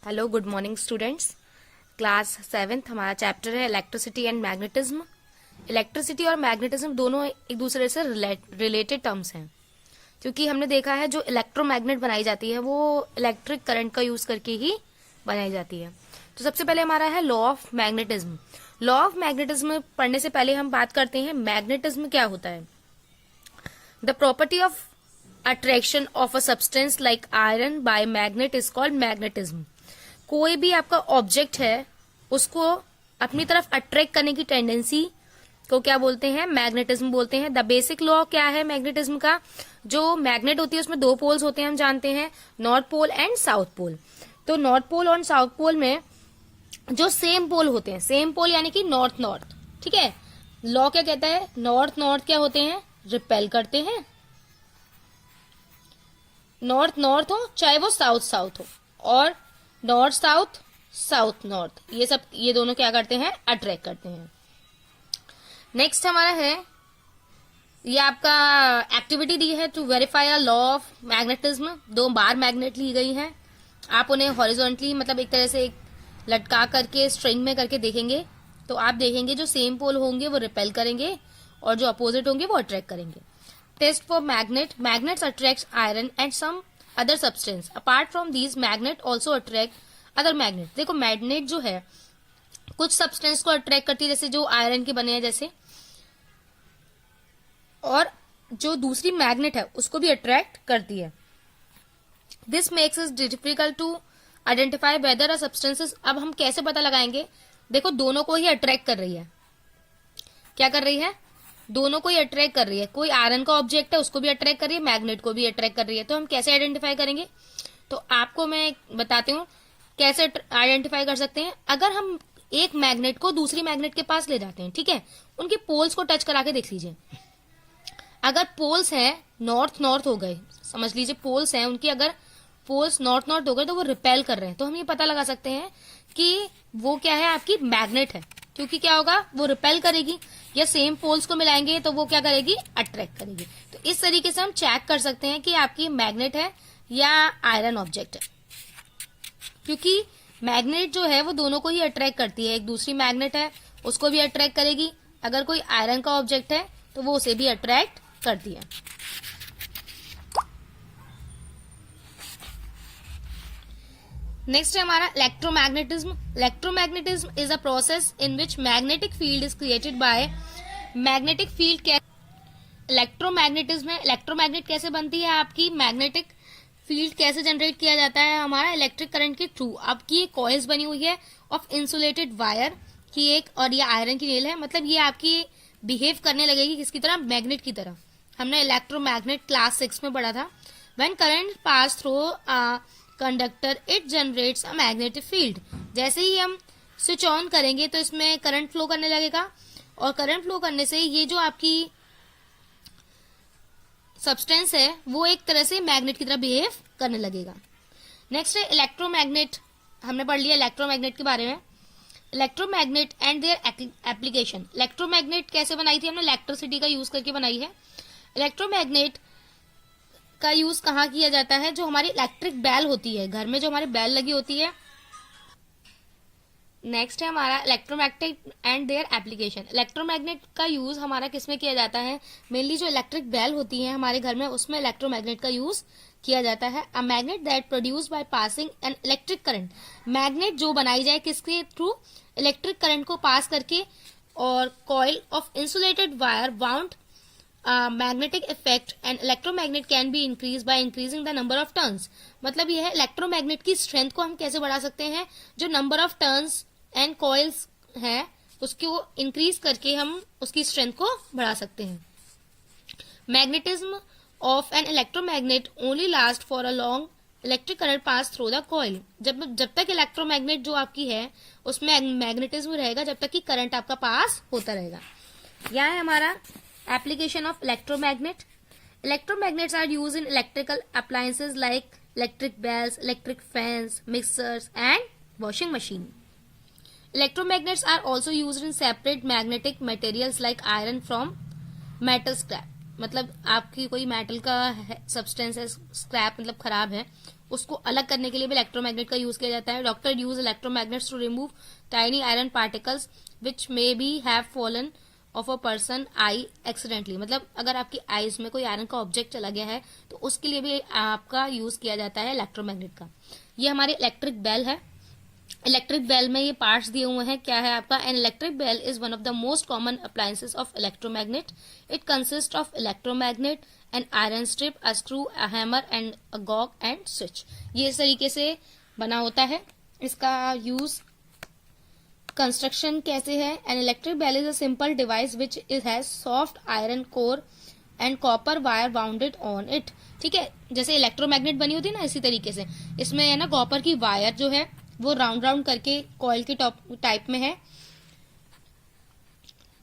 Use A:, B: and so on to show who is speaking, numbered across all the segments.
A: Hello, good morning students. Class 7th हमारा chapter है electricity and magnetism. Electricity और magnetism दोनों एक दूसरे से रिलेटेड टर्म्स हैं, क्योंकि हमने देखा है जो इलेक्ट्रोमैग्नेट बनाई जाती है वो इलेक्ट्रिक करंट का यूज करके ही बनाई जाती है। तो सबसे पहले हमारा है law of magnetism. Law of magnetism पढ़ने से पहले हम बात करते हैं मैग्नेटिज्म क्या होता है। The property of attraction of a substance like iron bye magnet is called magnetism. कोई भी आपका ऑब्जेक्ट है उसको अपनी तरफ अट्रैक्ट करने की टेंडेंसी को क्या बोलते हैं? मैग्नेटिज्म बोलते हैं। द बेसिक लॉ क्या है मैग्नेटिज्म का? जो मैग्नेट होती है उसमें दो पोल्स होते हैं, हम जानते हैं, north pole and south pole. तो नॉर्थ पोल और साउथ पोल में जो सेम पोल होते हैं, सेम पोल यानी कि नॉर्थ नॉर्थ, ठीक है। लॉ क्या कहता है? नॉर्थ नॉर्थ क्या होते हैं? रिपेल करते हैं। नॉर्थ नॉर्थ हो चाहे वो साउथ साउथ हो, और नॉर्थ साउथ साउथ नॉर्थ, ये दोनों क्या करते हैं? अट्रैक्ट करते हैं। नेक्स्ट हमारा है, ये आपका एक्टिविटी दी है to verify a law of magnetism. 2 बार मैग्नेट ली गई हैं, आप उन्हें हॉरिजॉन्टली मतलब एक तरह से लटका करके स्ट्रिंग में करके देखेंगे तो आप देखेंगे जो सेम पोल होंगे वो रिपेल करेंगे और जो अपोजिट होंगे वो अट्रैक्ट करेंगे। Test for magnets attract iron and some other substance. Apart from these magnet also attract other magnet. देखो मैग्नेट जो है कुछ सब्सटेंस को अट्रैक्ट करती है, जैसे जो आयरन के बने हैं जैसे, और जो दूसरी मैग्नेट है उसको भी अट्रैक्ट करती है। This makes it difficult to identify whether a substances. अब हम कैसे पता लगाएंगे? देखो दोनों को ही अट्रैक्ट कर रही है। क्या कर रही है? दोनों को ही अट्रैक्ट कर रही है। कोई आयरन का ऑब्जेक्ट है उसको भी अट्रैक्ट कर रही है, मैग्नेट को भी अट्रैक्ट कर रही है। तो हम कैसे आइडेंटिफाई करेंगे? तो आपको मैं बताती हूँ कैसे आइडेंटिफाई कर सकते हैं। अगर हम एक मैग्नेट को दूसरी मैग्नेट के पास ले जाते हैं, ठीक है, उनके पोल्स को टच करा के देख लीजिए। अगर पोल्स हैं नॉर्थ नॉर्थ हो गए, समझ लीजिए पोल्स हैं उनकी, अगर पोल्स नॉर्थ नॉर्थ हो गए तो वो रिपेल कर रहे हैं, तो हम ये पता लगा सकते हैं कि वो क्या है? आपकी मैग्नेट है। क्योंकि क्या होगा? वो रिपेल करेगी, या सेम पोल्स को मिलाएंगे तो वो क्या करेगी? अट्रैक्ट करेगी। तो इस तरीके से हम चेक कर सकते हैं कि आपकी मैग्नेट है या आयरन ऑब्जेक्ट है, क्योंकि मैग्नेट जो है वो दोनों को ही अट्रैक्ट करती है। एक दूसरी मैग्नेट है उसको भी अट्रैक्ट करेगी, अगर कोई आयरन का ऑब्जेक्ट है तो वो उसे भी अट्रैक्ट करती है। नेक्स्ट है हमारा electromagnetism. Electromagnetism is a process in which magnetic field is created by magnetic field. Electromagnetism है, इलेक्ट्रोमैग्नेट कैसे बनती है? आपकी मैग्नेटिक फील्ड कैसे जनरेट किया जाता है? हमारा इलेक्ट्रिक करंट के थ्रू। आपकी एक कॉइल्स बनी हुई है ऑफ इंसुलेटेड वायर की एक, और ये आयरन की नेल है, मतलब ये आपकी बिहेव करने लगेगी किसकी तरह? मैग्नेट की तरह। हमने इलेक्ट्रोमैग्नेट क्लास 6 में पढ़ा था। When current pass through conductor it generates a magnetic field. जैसे ही हम स्विच ऑन करेंगे तो इसमें करंट फ्लो करने लगेगा, और करंट फ्लो करने से ये जो आपकी सब्सटेंस है वो एक तरह से मैग्नेट की तरह बिहेव करने लगेगा। नेक्स्ट है इलेक्ट्रोमैग्नेट। हमने पढ़ लिया इलेक्ट्रोमैग्नेट के बारे में। Electromagnet and their application. Electromagnet कैसे बनाई थी हमने? इलेक्ट्रिसिटी का यूज करके बनाई है। इलेक्ट्रोमैग्नेट का यूज कहाँ किया जाता है? जो हमारी इलेक्ट्रिक बेल होती है घर में, जो हमारी बेल लगी होती है। नेक्स्ट है हमारा electromagnet and their application. Electromagnet का यूज हमारा किसमें किया जाता है? मेनली जो इलेक्ट्रिक बेल होती है हमारे घर में उसमें इलेक्ट्रोमैग्नेट का यूज किया जाता है। A magnet that produce by passing an electric current. Magnet जो बनाई जाए किसके थ्रू? इलेक्ट्रिक करंट को पास करके, और coil of insulated wire bound magnetic effect and electromagnet can be increase by increasing the number of turns. मतलब यह है इलेक्ट्रोमैग्नेट की स्ट्रेंथ को हम कैसे बढ़ा सकते हैं? जो number of turns and coils है उसको इंक्रीज करके हम उसकी स्ट्रेंथ को बढ़ा सकते हैं। Magnetism of an electromagnet only last for a long electric current pass through the coil. जब तक इलेक्ट्रोमैग्नेट जो आपकी है उसमें मैग्नेटिज्म रहेगा, जब तक कि करंट आपका पास होता रहेगा। यह है हमारा application of electromagnet. Electromagnets are used in electrical appliances like electric bells, electric fans, mixers and washing machine. Electromagnets are also used in separate magnetic materials like iron from metal scrap. मतलब आपकी कोई metal का substance है, scrap मतलब खराब है, उसको अलग करने के लिए भी इलेक्ट्रोमैग्नेट का यूज किया जाता है. Doctor use electromagnets to remove tiny iron particles which may be have fallen off a person eye accidentally. मतलब अगर आपकी आईज में कोई आयरन का ऑब्जेक्ट चला गया है तो उसके लिए भी आपका यूज किया जाता है इलेक्ट्रोमैग्नेट का. ये हमारी इलेक्ट्रिक बेल है. इलेक्ट्रिक बेल में ये पार्ट्स दिए हुए हैं. क्या है आपका? An electric bell is one of the most common appliances of electromagnet. It consist of electromagnet, an iron strip, a screw, a hammer and a गॉग एंड स्विच. ये इस तरीके से बना होता है. इसका यूज कंस्ट्रक्शन कैसे है? An electric bell is a simple device which is has soft iron core and copper wire bounded on it. ठीक है, जैसे इलेक्ट्रोमैग्नेट बनी होती है ना, इसी तरीके से इसमें है ना कॉपर की वायर जो है वो राउंड राउंड करके कॉइल के टाइप में है.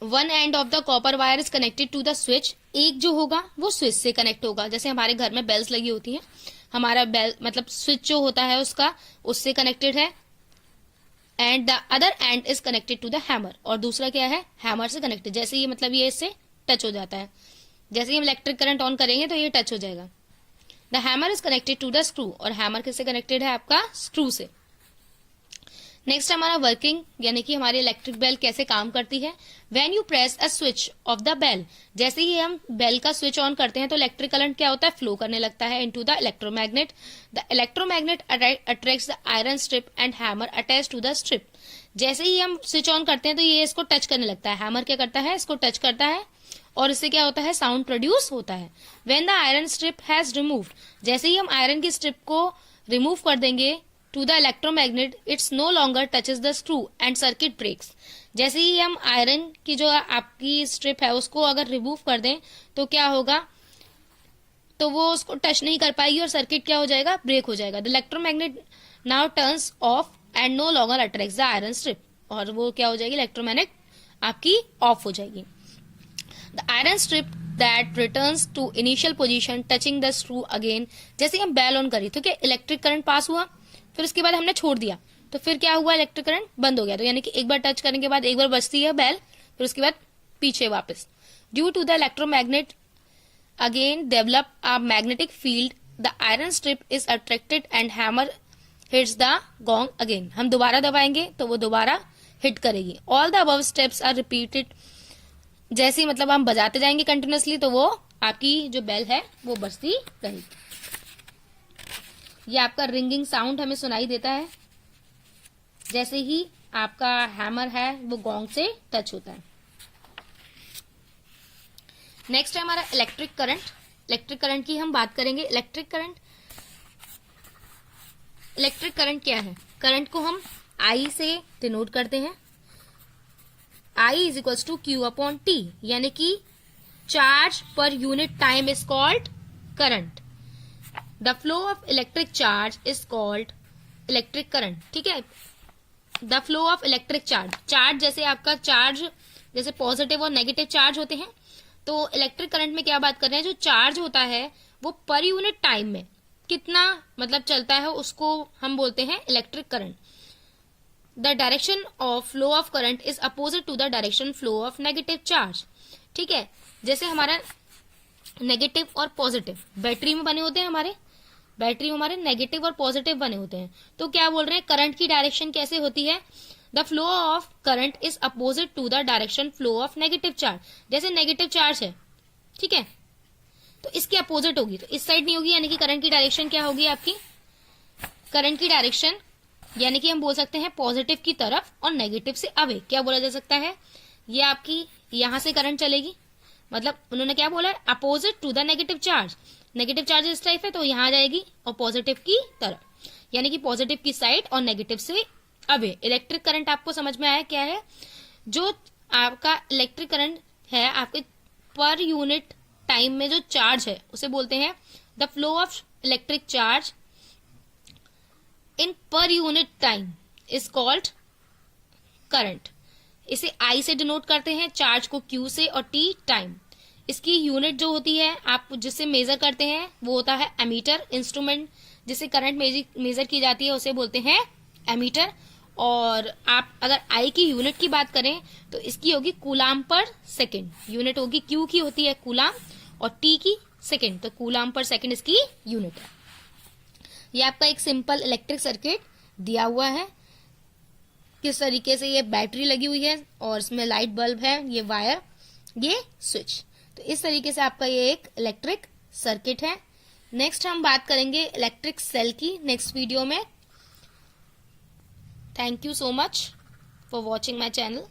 A: One end of the copper wire is connected to the switch. एक जो होगा वो स्विच से कनेक्ट होगा. जैसे हमारे घर में बेल्स लगी होती हैं, हमारा बेल मतलब स्विच जो होता है उसका उससे कनेक्टेड है. And the other end is connected to the hammer. और दूसरा क्या है? हैमर से कनेक्टेड. जैसे ये मतलब ये इससे टच हो जाता है. जैसे ही हम इलेक्ट्रिक करंट ऑन करेंगे तो ये टच हो जाएगा. The hammer is connected to the screw. और हैमर किससे कनेक्टेड है? आपका स्क्रू से. नेक्स्ट हमारा वर्किंग, यानी कि हमारी इलेक्ट्रिक बेल कैसे काम करती है. When you press a switch of the bell, जैसे ही हम बेल का स्विच ऑन करते हैं तो इलेक्ट्रिक करंट क्या होता है? फ्लो करने लगता है into the electromagnet. The electromagnet attracts the iron strip and hammer attach to the strip. जैसे ही हम स्विच ऑन करते हैं तो ये इसको टच करने लगता है. हैमर क्या करता है? इसको टच करता है और इससे क्या होता है? साउंड प्रोड्यूस होता है. When the iron strip has removed, जैसे ही हम आयरन की स्ट्रिप को रिमूव कर देंगे to the electromagnet, it's no longer touches the screw and circuit breaks. जैसे ही हम आयरन की जो आपकी स्ट्रिप है उसको अगर रिमूव कर दें तो क्या होगा? तो वो उसको टच नहीं कर पाएगी और सर्किट क्या हो जाएगा? ब्रेक हो जाएगा. The electromagnet now turns off and no longer attracts the iron strip. और वो क्या हो जाएगी? इलेक्ट्रोमैग्नेट आपकी ऑफ हो जाएगी. The iron strip that returns to initial position touching the screw again. जैसे हम बेल ऑन करी, ठीक है, इलेक्ट्रिक करंट पास हुआ, फिर उसके बाद हमने छोड़ दिया तो फिर क्या हुआ? इलेक्ट्रिक करंट बंद हो गया. तो यानी कि एक बार टच करने के बाद एक बार बजती है बेल, फिर उसके बाद पीछे वापस. Due to the electromagnet again develop a magnetic field, the iron strip is attracted and hammer hits the gong again. हम दोबारा दबाएंगे तो वो दोबारा हिट करेगी. All the above steps are repeated. जैसे ही मतलब हम बजाते जाएंगे कंटिन्यूसली तो वो आपकी जो बेल है वो बजती रहेगी. ये आपका रिंगिंग साउंड हमें सुनाई देता है जैसे ही आपका हैमर है वो गॉन्ग से टच होता है. नेक्स्ट है हमारा इलेक्ट्रिक करंट. इलेक्ट्रिक करंट की हम बात करेंगे. इलेक्ट्रिक करंट क्या है? करंट को हम आई से डिनोट करते हैं. I is equals to Q upon T, यानी कि चार्ज पर unit time is called current. The flow of electric charge is called electric current. ठीक है, the flow of electric charge जैसे आपका चार्ज जैसे पॉजिटिव और नेगेटिव चार्ज होते हैं, तो इलेक्ट्रिक करंट में क्या बात कर रहे हैं? जो चार्ज होता है वो पर यूनिट टाइम में कितना मतलब चलता है उसको हम बोलते हैं electric current. The direction of flow of current is opposite to the direction flow of negative charge. ठीक है, जैसे हमारा नेगेटिव और पॉजिटिव बैटरी में बने होते हैं, हमारे नेगेटिव और पॉजिटिव बने होते हैं. तो क्या बोल रहे हैं? करंट की डायरेक्शन कैसे होती है? The flow of current is opposite to the direction flow of negative charge. जैसे नेगेटिव चार्ज है, ठीक है, तो इसके अपोजिट होगी, तो इस साइड नहीं होगी, यानी कि करंट की डायरेक्शन क्या होगी आपकी? करंट की डायरेक्शन यानी कि हम बोल सकते हैं पॉजिटिव की तरफ और नेगेटिव से अवे. क्या बोला जा सकता है? ये आपकी यहां से करंट चलेगी, मतलब उन्होंने क्या बोला है? Opposite to the negative charge. Negative charge इस टाइप है तो यहां जाएगी और पॉजिटिव की तरफ, यानी कि पॉजिटिव की साइड और नेगेटिव से अवे. इलेक्ट्रिक करंट आपको समझ में आया क्या है? जो आपका इलेक्ट्रिक करंट है आपके पर यूनिट टाइम में जो चार्ज है उसे बोलते हैं the flow of electric charge in पर unit time is called current. इसे आई से डिनोट करते हैं, चार्ज को क्यू से, और टी टाइम. इसकी यूनिट जो होती है आप जिससे मेजर करते हैं वो होता है एमीटर. इंस्ट्रूमेंट जिससे करंट मेजर की जाती है उसे बोलते हैं एमीटर. और आप अगर आई की यूनिट की बात करें तो इसकी होगी कूलाम पर सेकेंड. यूनिट होगी क्यू की होती है कूलाम और टी की सेकेंड, तो कूलाम पर सेकेंड इसकी यूनिट है। ये आपका एक सिंपल इलेक्ट्रिक सर्किट दिया हुआ है, किस तरीके से ये बैटरी लगी हुई है और इसमें लाइट बल्ब है, ये वायर, ये स्विच। तो इस तरीके से आपका ये एक इलेक्ट्रिक सर्किट है। नेक्स्ट हम बात करेंगे इलेक्ट्रिक सेल की नेक्स्ट वीडियो में। Thank you so much for watching my channel.